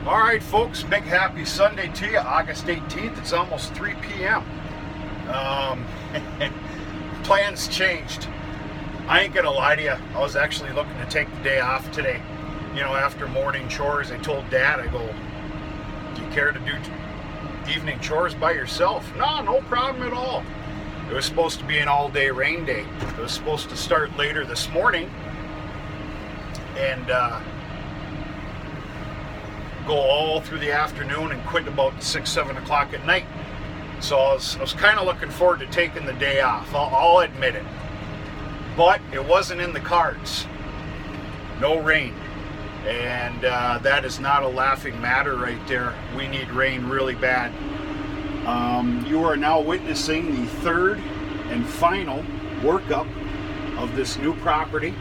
All right, folks, big happy Sunday to you, August 18th. It's almost 3 p.m. Plans changed. I ain't gonna lie to you. I was actually looking to take the day off today. You know, after morning chores, I told Dad, I go, do you care to do evening chores by yourself? No problem at all. It was supposed to be an all-day rain day. It was supposed to start later this morning and go all through the afternoon and quit about 6-7 o'clock at night. So I was kind of looking forward to taking the day off. I'll admit it. But it wasn't in the cards. No rain. And that is not a laughing matter right there. We need rain really bad. You are now witnessing the third and final workup of this new property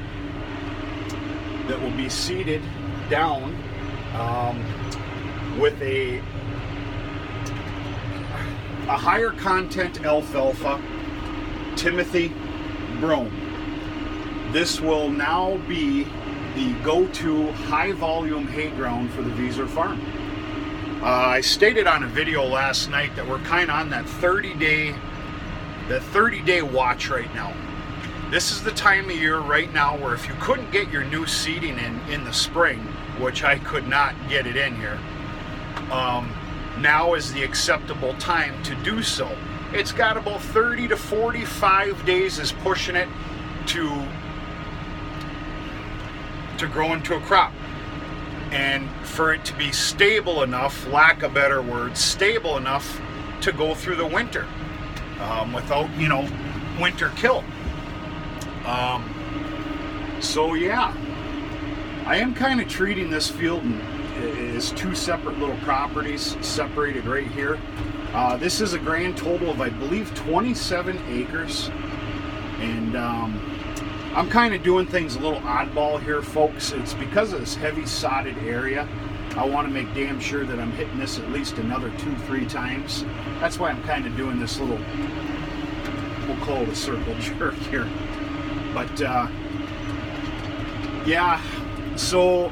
that will be seeded down with a higher content alfalfa, Timothy brome. This will now be the go-to high volume hay ground for the Vieser farm. I stated on a video last night that we're kind of on that 30-day watch right now. This is the time of year right now where if you couldn't get your new seeding in the spring, which I could not get it in here, now is the acceptable time to do so. It's got about 30 to 45 days is pushing it to grow into a crop. And for it to be stable enough, lack of better words, stable enough to go through the winter without, winter kill. So yeah, I am kind of treating this field as two separate little properties separated right here. This is a grand total of, I believe, 27 acres. And I'm kind of doing things a little oddball here, folks. It's because of this heavy sodded area. I want to make damn sure that I'm hitting this at least another 2-3 times. That's why I'm kind of doing this little, we'll call it a circle jerk here. But yeah, so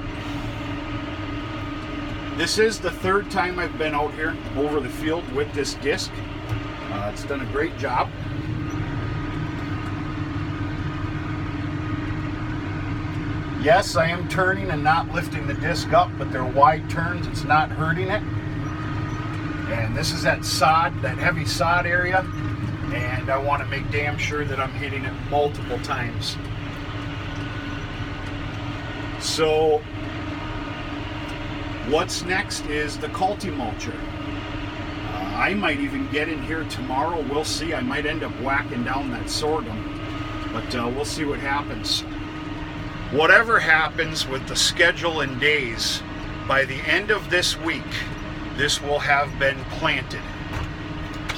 this is the third time I've been out here over the field with this disc. It's done a great job. Yes, I am turning and not lifting the disc up, but they're wide turns. It's not hurting it. And this is that sod, that heavy sod area. And I want to make damn sure that I'm hitting it multiple times. So, what's next is the Culti-Mulcher. I might even get in here tomorrow. We'll see. I might end up whacking down that sorghum. But we'll see what happens. Whatever happens with the schedule and days, by the end of this week, this will have been planted.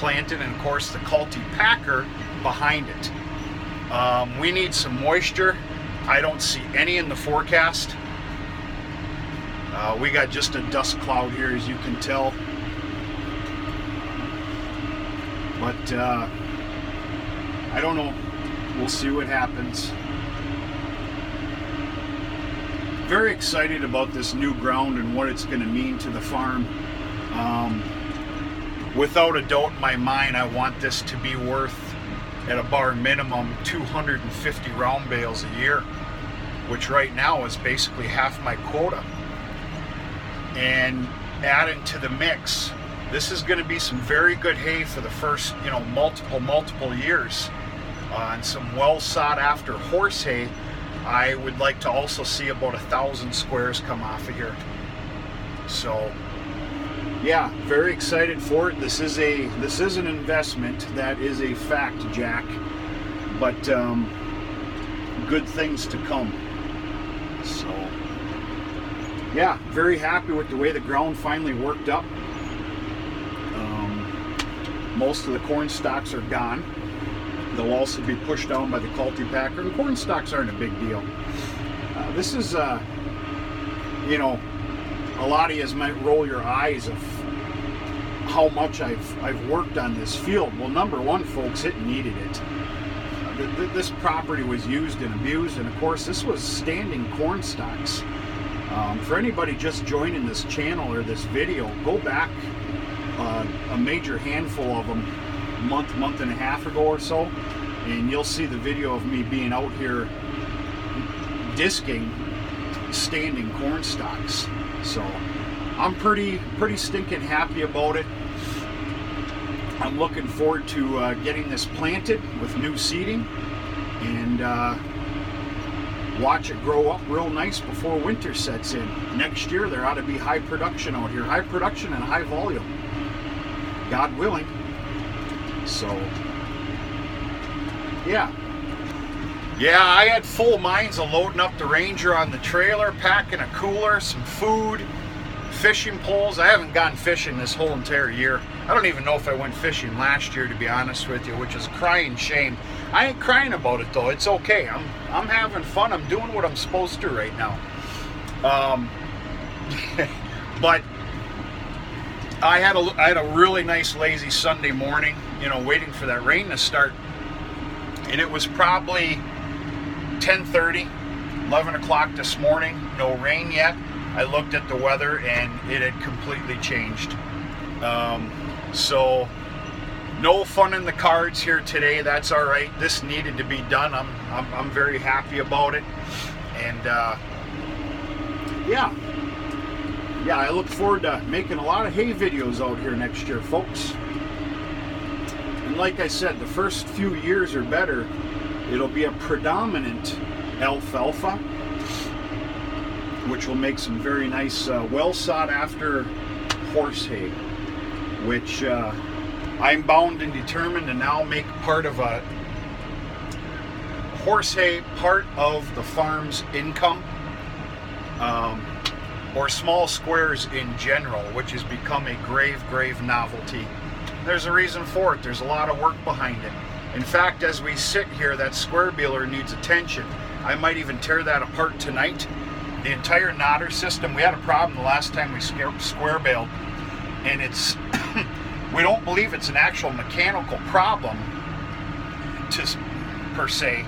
And of course the Culti-Packer behind it. We need some moisture. I don't see any in the forecast. We got just a dust cloud here, as you can tell. But I don't know. We'll see what happens. Very excited about this new ground and what it's going to mean to the farm. Without a doubt in my mind, I want this to be worth, at a bar minimum, 250 round bales a year, which right now is basically half my quota. And adding to the mix, this is going to be some very good hay for the first, multiple years. And some well sought after horse hay. I would like to also see about 1,000 squares come off of here. So, yeah, very excited for it. This is an investment. That is a fact, Jack. But good things to come. So, yeah, very happy with the way the ground finally worked up. Most of the corn stalks are gone. They'll also be pushed down by the Culti-Packer, and corn stalks aren't a big deal. This is, a lot of you might roll your eyes of how much I've worked on this field. Well, number one, folks, it needed it. This property was used and abused, and of course, this was standing corn stalks. For anybody just joining this channel or this video, go back a major handful of them, month and a half ago or so, and you'll see the video of me being out here disking standing corn stalks. So I'm pretty stinking happy about it. I'm looking forward to getting this planted with new seeding and watch it grow up real nice before winter sets in. Next year there ought to be high production out here, high production and high volume, God willing. So yeah, I had full minds of loading up the Ranger on the trailer, packing a cooler, some food, fishing poles. I haven't gone fishing this whole entire year. I don't even know if I went fishing last year, to be honest with you, which is a crying shame. I ain't crying about it though. It's okay. I'm having fun. I'm doing what I'm supposed to right now. But I had a really nice lazy Sunday morning, you know, waiting for that rain to start. And it was probably 10:30, 11 o'clock this morning. No rain yet. I looked at the weather and it had completely changed. So no fun in the cards here today. That's all right. This needed to be done. I'm very happy about it. And yeah, I look forward to making a lot of hay videos out here next year, folks. And like I said, the first few years or better, it'll be a predominant alfalfa, which will make some very nice, well sought after horse hay, which I'm bound and determined to now make part of a horse hay, part of the farm's income, or small squares in general, which has become a grave novelty. There's a reason for it. There's a lot of work behind it. In fact, as we sit here, that square baler needs attention. I might even tear that apart tonight. The entire knotter system, we had a problem the last time we square baled, and it's we don't believe it's an actual mechanical problem per se.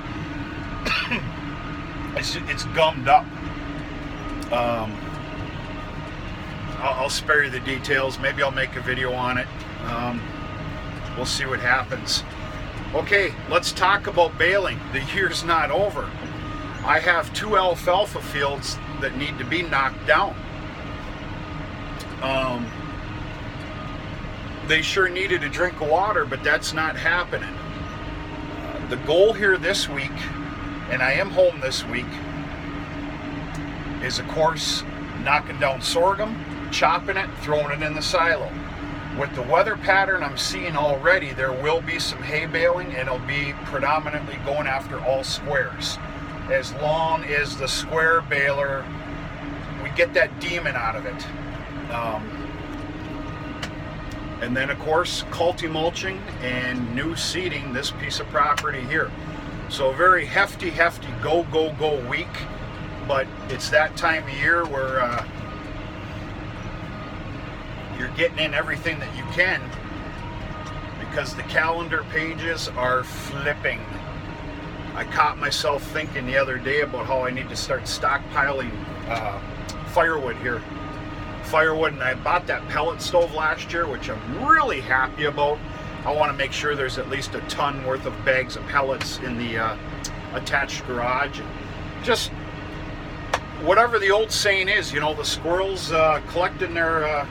It's gummed up. I'll spare you the details. Maybe I'll make a video on it. We'll see what happens. Okay, let's talk about baling. The year's not over. I have 2 alfalfa fields that need to be knocked down. They sure needed a drink of water, but that's not happening. The goal here this week, and I am home this week, is of course knocking down sorghum, chopping it, throwing it in the silo. With the weather pattern I'm seeing already, there will be some hay baling, and it'll be predominantly going after all squares. As long as the square baler, we get that demon out of it. And then of course, culti-mulching and new seeding this piece of property here. So a very hefty go week, but it's that time of year where you're getting in everything that you can, because the calendar pages are flipping. I caught myself thinking the other day about how I need to start stockpiling firewood here. And I bought that pellet stove last year, which I'm really happy about. I want to make sure there's at least a ton worth of bags of pellets in the attached garage. And just whatever the old saying is, you know, the squirrels collecting their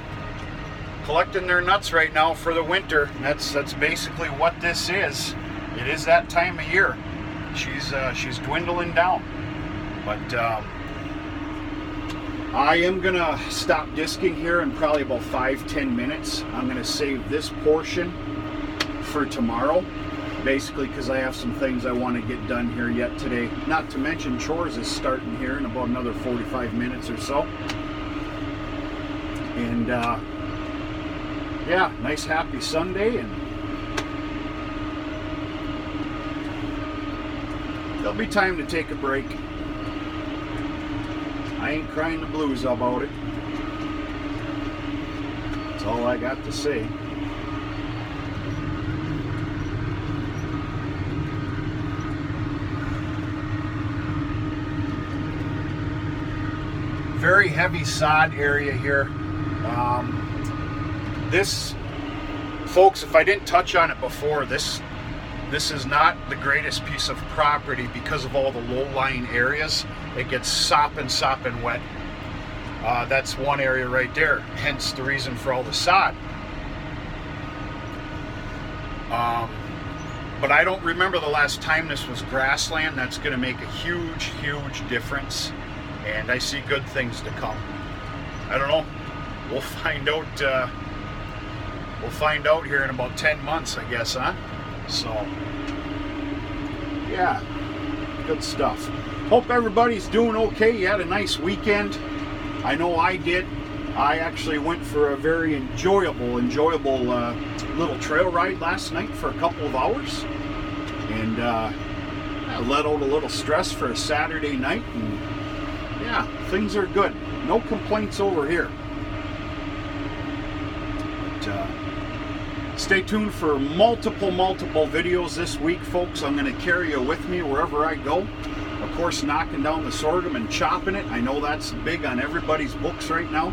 nuts right now for the winter. And that's basically what this is. It is that time of year. She's dwindling down, but I am gonna stop disking here in probably about 5-10 minutes. I'm gonna save this portion for tomorrow, basically because I have some things I want to get done here yet today. Not to mention chores is starting here in about another 45 minutes or so. And yeah, nice happy Sunday, and there'll be time to take a break. I ain't crying the blues about it. That's all I got to say. very heavy sod area here. This, folks, if I didn't touch on it before, this is not the greatest piece of property because of all the low-lying areas. It gets sopping wet. That's one area right there, hence the reason for all the sod. But I don't remember the last time this was grassland. That's going to make a huge difference, and I see good things to come. I don't know. We'll find out. We'll find out here in about 10 months, I guess, huh? So, yeah, good stuff. Hope everybody's doing okay. You had a nice weekend. I know I did. I actually went for a very enjoyable little trail ride last night for a couple of hours, and I let out a little stress for a Saturday night, and yeah, things are good. No complaints over here. But stay tuned for multiple videos this week, folks. I'm going to carry you with me wherever I go. Of course, knocking down the sorghum and chopping it. I know that's big on everybody's books right now.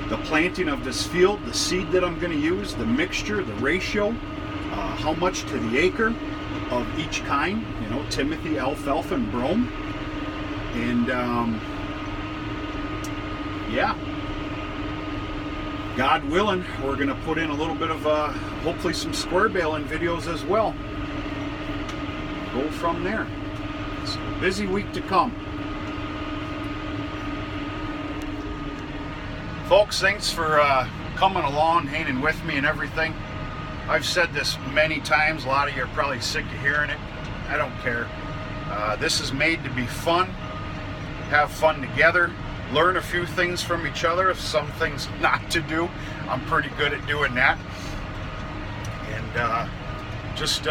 The planting of this field, the seed that I'm going to use, the mixture, the ratio, how much to the acre of each kind, you know, Timothy, alfalfa, and brome. And yeah, God willing, we're going to put in a little bit of hopefully some square baling videos as well. Go from there. It's a busy week to come. Folks, thanks for coming along, hanging with me and everything. I've said this many times. A lot of you are probably sick of hearing it. I don't care. This is made to be fun. Have fun together. Learn a few things from each other. If some things not to do, I'm pretty good at doing that. And just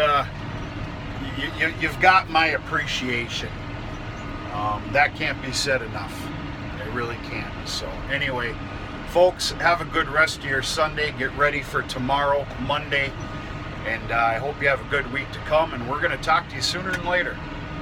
you've got my appreciation. That can't be said enough. It really can't. So anyway, folks, have a good rest of your Sunday. Get ready for tomorrow, Monday, and I hope you have a good week to come, and we're going to talk to you sooner than later.